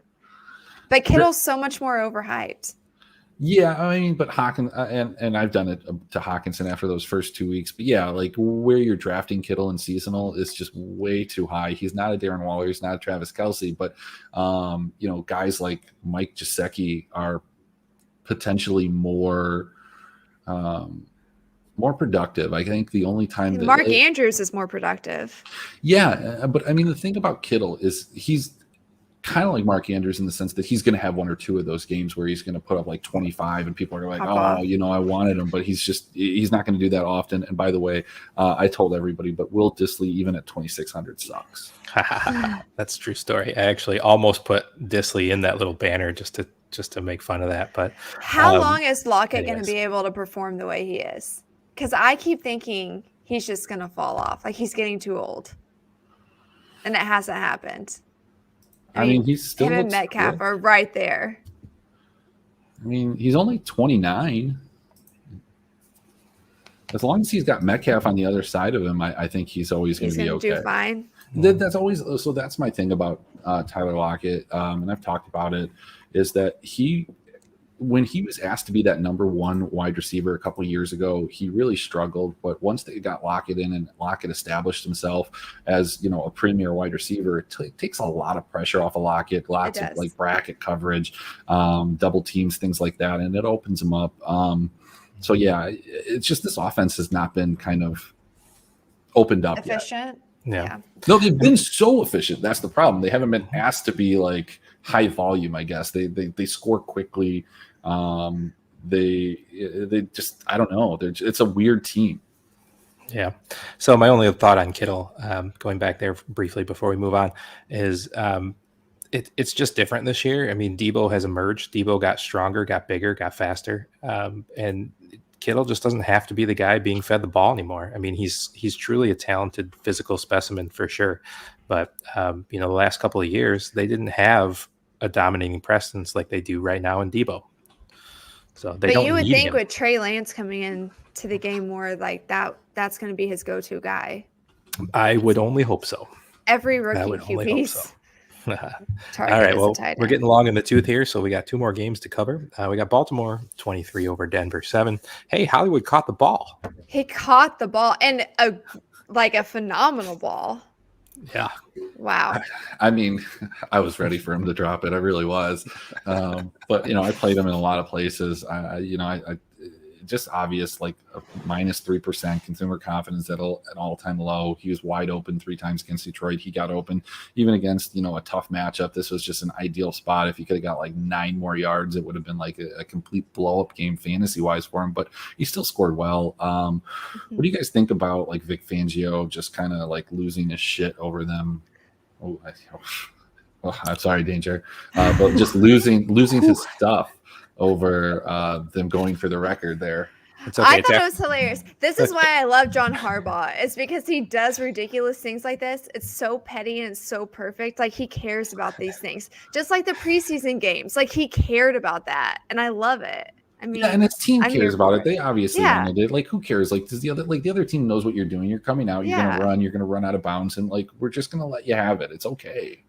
But Kittle's so much more overhyped. Yeah, I mean, but Hawkins and I've done it to Hawkinson after those first 2 weeks. But yeah, like where you're drafting Kittle in seasonal is just way too high. He's not a Darren Waller, he's not a Travis Kelce, but guys like Mike Gesicki are potentially more productive. I think the only time that Mark Andrews is more productive. Yeah, but I mean the thing about Kittle is he's kind of like Mark Andrews in the sense that he's going to have 1 or 2 of those games where he's going to put up like 25 and people are like, I wanted him, but he's not going to do that often. And by the way, I told everybody, but Will Dissly, even at 2,600 sucks. That's a true story. I actually almost put Dissly in that little banner just to make fun of that. But how long is Lockett going to be able to perform the way he is? Because I keep thinking he's just going to fall off. Like he's getting too old. And it hasn't happened. I mean, he's still him and Metcalf are right there. I mean, he's only 29. As long as he's got Metcalf on the other side of him, I think he's always going to be okay. Do fine. That's my thing about Tyler Lockett, and I've talked about it, is that when he was asked to be that number 1 wide receiver a couple of years ago, he really struggled. But once they got Lockett in and Lockett established himself as, a premier wide receiver, it takes a lot of pressure off of Lockett, lots of like bracket coverage, double teams, things like that. And it opens him up. So yeah, it's just, this offense has not been kind of opened up efficient. Yet. Yeah. No, they've been so efficient. That's the problem. They haven't been asked to be like high volume, I guess. They score quickly. They just, I don't know. It's a weird team. Yeah. So my only thought on Kittle, going back there briefly before we move on, is it's just different this year. I mean, Debo has emerged. Debo got stronger, got bigger, got faster, and Kittle just doesn't have to be the guy being fed the ball anymore. I mean, he's truly a talented physical specimen for sure. But the last couple of years, they didn't have a dominating presence like they do right now in Debo. So but you would think with Trey Lance coming in to the game more like that's going to be his go-to guy. I would only hope so. Every rookie QB's. All right, well, we're getting long in the tooth here, so we got 2 more games to cover. We got Baltimore 23 over Denver 7. Hey, Hollywood caught the ball. He caught the ball, and a phenomenal ball. Yeah. Wow. I mean, I was ready for him to drop it. I really was. But I played him in a lot of places. I just obvious, like a -3% consumer confidence at an all-time low. He was wide open 3 times against Detroit. He got open even against, a tough matchup. This was just an ideal spot. If he could have got like 9 more yards, it would have been like a complete blow-up game fantasy-wise for him, but he still scored well. What do you guys think about like Vic Fangio just kind of like losing his shit over them? I'm sorry, Danger. But just losing his stuff over them going for the record there. It's okay. I thought it was hilarious. This is why I love John Harbaugh. It's because he does ridiculous things like this. It's so petty and it's so perfect. Like he cares about these things. Just like the preseason games. Like he cared about that. And I love it. I mean, and his team cares about it. They obviously wanted it. Like, who cares? Like, does the other team knows what you're doing? You're coming out. You're gonna run out of bounds, and like we're just gonna let you have it. It's okay.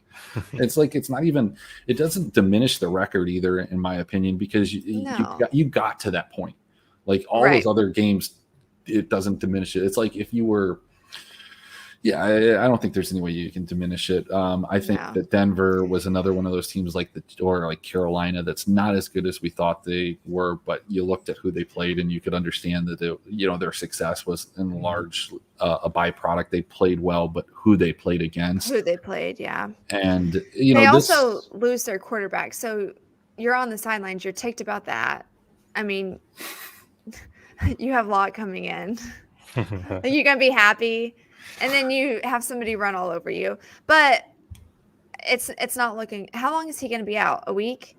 It's like it's not even. It doesn't diminish the record either, in my opinion, because you got to that point. Like all those other games, it doesn't diminish it. It's like if you were, Yeah, I don't think there's any way you can diminish it. I think that Denver was another one of those teams like Carolina that's not as good as we thought they were, but you looked at who they played and you could understand that their success was in large a byproduct. They played well, but who they played against. Yeah. And they also lose their quarterback. So you're on the sidelines, you're ticked about that. I mean, you have Locke coming in. You're gonna be happy. And then you have somebody run all over you. But it's not looking. How long is he going to be out? A week?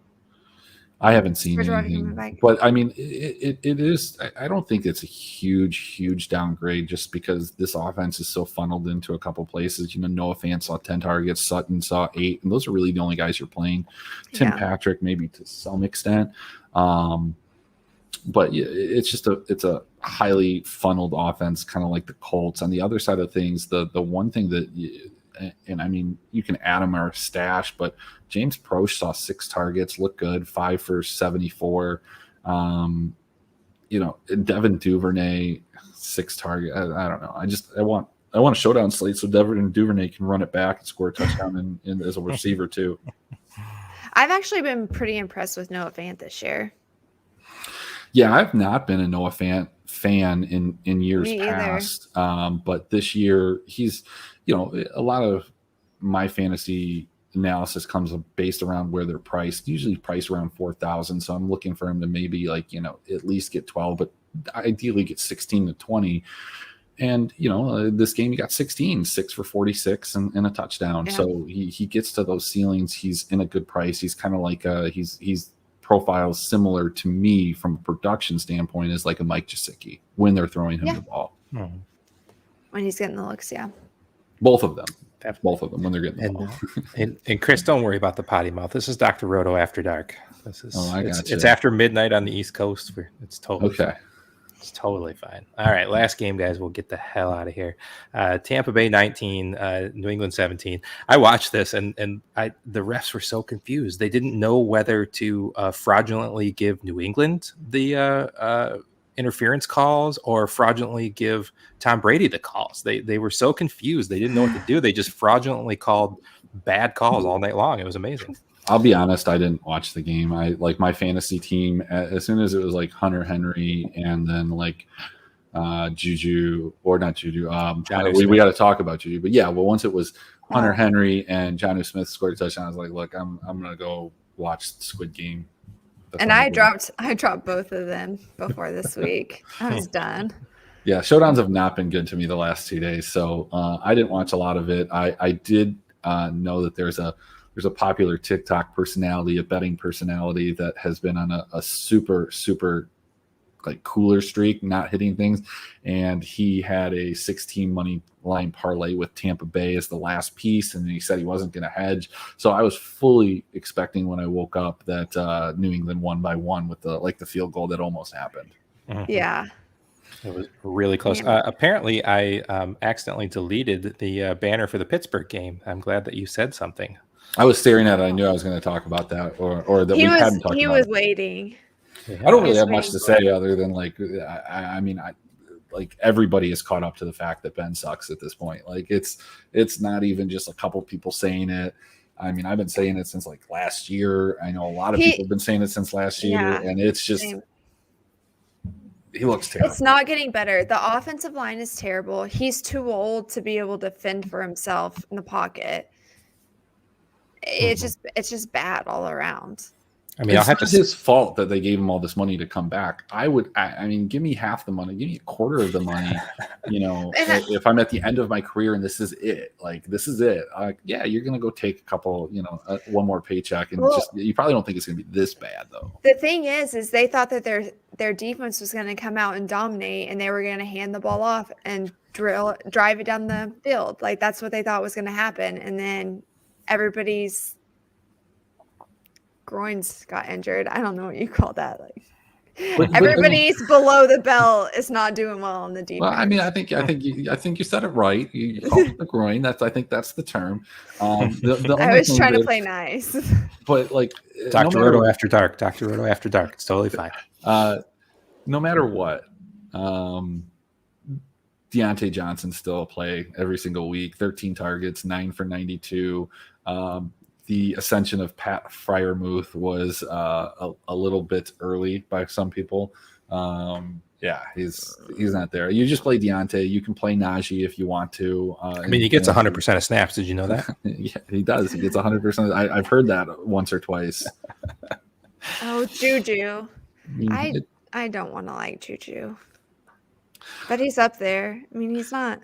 I haven't seen anything. But I mean, it is. I don't think it's a huge downgrade just because this offense is so funneled into a couple places. Noah Fant saw 10 targets, Sutton saw 8, and those are really the only guys you're playing. Tim Patrick maybe to some extent. But it's just it's a highly funneled offense, kind of like the Colts. On the other side of things, the one thing that, and I mean, you can add him our stash, but James Proche saw 6 targets, looked good, 5 for 74. Devin Duvernay, 6 targets. I don't know. I want a showdown slate so Devin Duvernay can run it back and score a touchdown and as a receiver too. I've actually been pretty impressed with Noah Fant this year. Yeah, I've not been a Noah Fant fan in years past, but this year he's, a lot of my fantasy analysis comes based around where they're priced. Usually priced around 4,000, so I'm looking for him to maybe at least get 12, but ideally get 16 to 20. And this game he got 16, 6 for 46 and a touchdown. Yeah. So he gets to those ceilings. He's in a good price. He's kind of like he's profiles similar to me from a production standpoint as like a Mike Gesicki when they're throwing him the ball. Mm-hmm. When he's getting the looks, Both of them. Both of them when they're getting the ball. And Chris, don't worry about the potty mouth. This is Dr. Roto After Dark. This is it's after midnight on the East Coast. It's totally okay. Fine. It's totally fine. All right, last game, guys. We'll get the hell out of here. Tampa Bay 19, New England 17. I watched this, and the refs were so confused. They didn't know whether to fraudulently give New England the interference calls or fraudulently give Tom Brady the calls. They were so confused. They didn't know what to do. They just fraudulently called bad calls all night long. It was amazing. I'll be honest, I didn't watch the game. I like my fantasy team as soon as it was like Hunter Henry and then like Juju or not Juju. We got to talk about Juju, but yeah. Well, once it was Hunter Henry and Jonnu Smith scored a touchdown, I was like, look, I'm gonna go watch Squid Game. And I dropped both of them before this week. I was done. Yeah, showdowns have not been good to me the last 2 days, so I didn't watch a lot of it. I did know that there's a popular TikTok personality, a betting personality that has been on a super like cooler streak, not hitting things. And he had a 16 money line parlay with Tampa Bay as the last piece. And he said he wasn't going to hedge. So I was fully expecting when I woke up that New England won by 1 with the field goal that almost happened. Mm-hmm. Yeah. It was really close. Apparently I accidentally deleted the banner for the Pittsburgh game. I'm glad that you said something. I was staring at it. I knew I was going to talk about that, or that we hadn't talked about it. He was waiting. I don't really have much to say other than like, I mean, like everybody is caught up to the fact that Ben sucks at this point. Like it's not even just a couple people saying it. I mean, I've been saying it since like last year. I know a lot of people have been saying it since last year, and it's just he looks terrible. It's not getting better. The offensive line is terrible. He's too old to be able to fend for himself in the pocket. It's just bad all around. I mean, it's his fault that they gave him all this money to come back. I mean, give me half the money, give me a quarter of the money. If I'm at the end of my career and this is it, yeah, you're gonna go take a couple, one more paycheck, and you probably don't think it's gonna be this bad though. The thing is they thought that their defense was gonna come out and dominate, and they were gonna hand the ball off and drive it down the field. Like that's what they thought was gonna happen, and then everybody's groins got injured. I don't know what you call that. Like everybody's below the belt is not doing well on the defense. Well, I mean, I think you said it right. You called it the groin. I think that's the term. I was trying to play nice. But like Dr. Roto After Dark. Dr. Roto After Dark. It's totally fine. No matter what, Deontay Johnson still a play every single week. 13 targets, 9 for 92. The ascension of Pat Fryermuth was a little bit early by some people. He's not there. You just play Deontay. You can play Najee if you want to. I mean, he gets 100% of snaps. Did you know that? Yeah, he does. He gets 100%. I've heard that once or twice. Oh, Juju. I don't want to like Juju. But he's up there. I mean, he's not.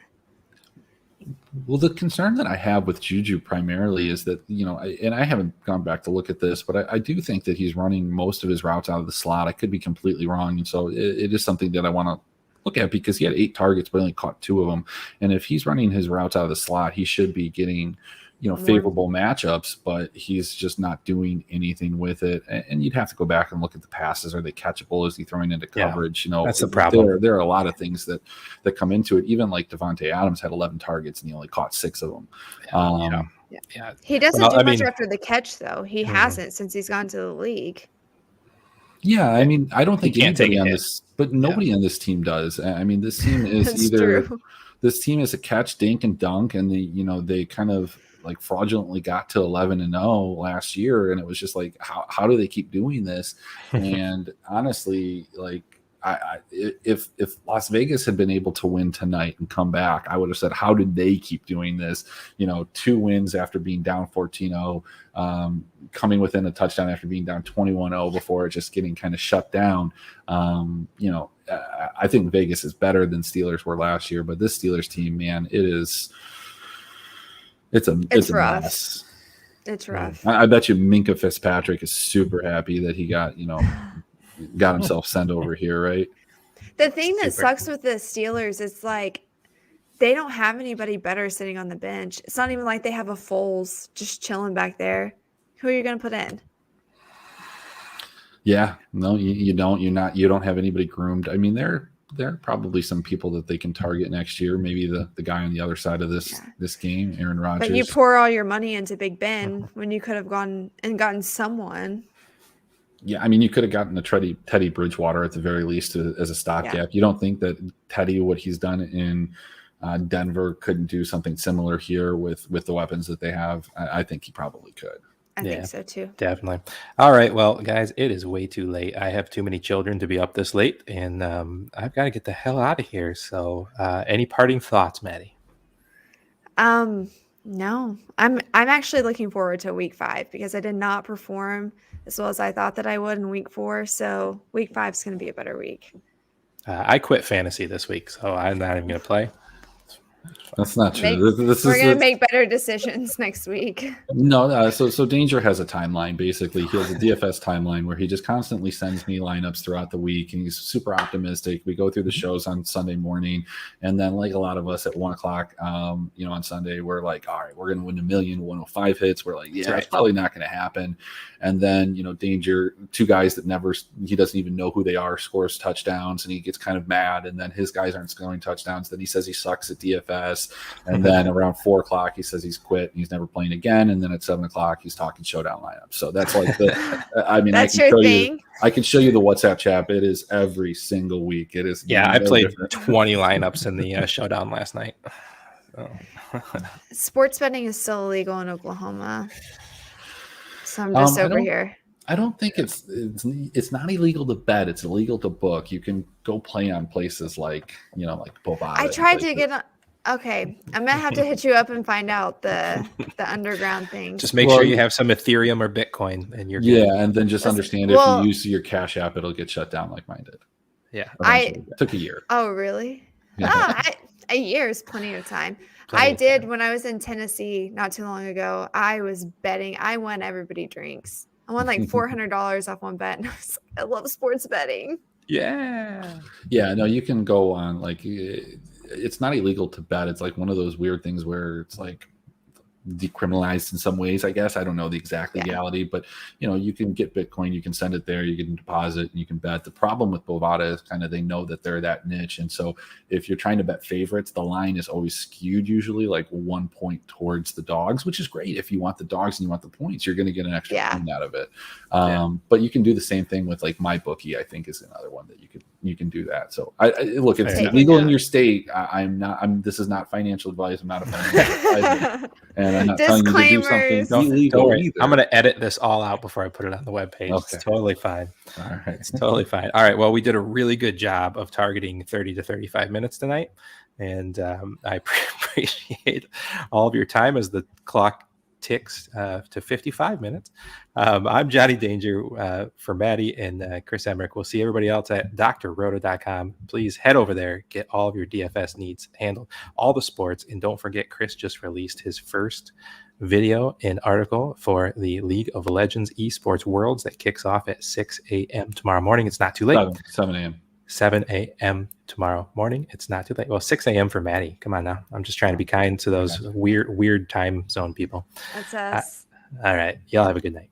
Well, the concern that I have with Juju primarily is that, and I haven't gone back to look at this, but I do think that he's running most of his routes out of the slot. I could be completely wrong. And so it is something that I want to look at, because he had 8 targets, but only caught 2 of them. And if he's running his routes out of the slot, he should be getting, favorable matchups, but he's just not doing anything with it. And you'd have to go back and look at the passes. Are they catchable? Is he throwing into coverage? That's the problem. There are a lot of things that come into it. Even like Devontae Adams had 11 targets and he only caught 6 of them. Yeah. He doesn't do much after the catch, though. He hasn't since he's gone to the league. Yeah, I mean, I don't think anybody on this, but nobody on this team does. I mean, this team is this team is a catch, dink, and dunk, and they kind of like fraudulently got to 11-0 last year, and it was just like, how do they keep doing this? And honestly, like, if Las Vegas had been able to win tonight and come back, I would have said, how did they keep doing this? 2 wins after being down 14-0, coming within a touchdown after being down 21-0 before just getting kind of shut down. I think Vegas is better than Steelers were last year, but this Steelers team, man, it's a rough. mess. It's rough. I bet you Minka Fitzpatrick is super happy that he got himself sent over here, right? The thing that sucks with the Steelers is like they don't have anybody better sitting on the bench. It's not even like they have a Foles just chilling back there. Who are you going to put in? Yeah, no, you don't. You don't have anybody groomed. I mean, there are probably some people that they can target next year. Maybe the guy on the other side of this game, Aaron Rodgers. But you pour all your money into Big Ben when you could have gone and gotten someone. Yeah, I mean, you could have gotten a Teddy Bridgewater at the very least as a stopgap. Yeah. You don't think that Teddy, what he's done in Denver, couldn't do something similar here with the weapons that they have? I think he probably could. I think so too. Definitely. All right. Well, guys, it is way too late. I have too many children to be up this late, and I've got to get the hell out of here. So any parting thoughts, Maddie? No. I'm actually looking forward to week 5 because I did not perform as well as I thought that I would in week 4. So week 5 is going to be a better week. I quit fantasy this week, so I'm not even going to play. That's not true. We're going to make better decisions next week. No, so Danger has a timeline. Basically, he has a DFS timeline where he just constantly sends me lineups throughout the week, and he's super optimistic. We go through the shows on Sunday morning, and then like a lot of us at 1:00, on Sunday, we're like, all right, we're going to win 1,005 hits. We're like, yeah, that's probably not going to happen. And then Danger, 2 guys that he doesn't even know who they are, scores touchdowns, and he gets kind of mad. And then his guys aren't scoring touchdowns. Then he says he sucks at DFS. And then around 4:00, he says he's quit and he's never playing again. And then at 7:00, he's talking showdown lineup. So that's like that's your thing. I can show you the WhatsApp chat. It is every single week. It is. Yeah, I played 20 lineups in the showdown last night. Oh. Sports betting is still illegal in Oklahoma. So I'm just over here. I don't think it's not illegal to bet. It's illegal to book. You can go play on places like Bovada. I tried to get on. Okay, I'm gonna have to hit you up and find out the underground thing. Just make sure you have some Ethereum or Bitcoin, and you're good. Yeah, and then just understand if you use your Cash App, it'll get shut down like mine did. Yeah, it took a year. Oh, really? Yeah. A year is plenty of time. I did when I was in Tennessee not too long ago. I was betting. I won everybody drinks. I won like $400 off one bet. And I love sports betting. Yeah. Yeah. No, you can go on it's not illegal to bet. It's like one of those weird things where it's like decriminalized in some ways, I guess. I don't know the exact legality, but you can get Bitcoin, you can send it there, you can deposit, and you can bet. The problem with Bovada is kind of they know that they're that niche, and so if you're trying to bet favorites, the line is always skewed, usually like 1 point towards the dogs, which is great. If you want the dogs and you want the points, you're going to get an extra point out of it. But you can do the same thing with like MyBookie. I think is another one that you could you can do that. So look, if it's Take legal it in your state, this is not financial advice. I'm not a financial advisor, and I'm not telling you to do something Disclaimers. illegal Don't worry. either. I'm going to edit this all out before I put it on the webpage. Okay. It's totally fine. All right. It's totally fine. All right. Well, we did a really good job of targeting 30 to 35 minutes tonight. And I appreciate all of your time as the clock ticks to 55 minutes. I'm Johnny Danger for Madi and Chris Emmerich. We'll see everybody else at drroto.com. Please head over there, get all of your DFS needs handled, all the sports. And don't forget, Chris just released his first video and article for the League of Legends Esports Worlds that kicks off at 6 a.m. tomorrow morning. It's not too late. 7 a.m. 7 a.m. tomorrow morning. It's not too late. Well, 6 a.m. for Madi. Come on now. I'm just trying to be kind to those weird time zone people. That's us. All right. Y'all have a good night.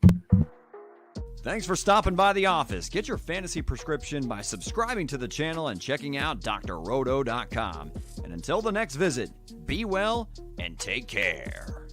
Thanks for stopping by the office. Get your fantasy prescription by subscribing to the channel and checking out drroto.com. And until the next visit, be well and take care.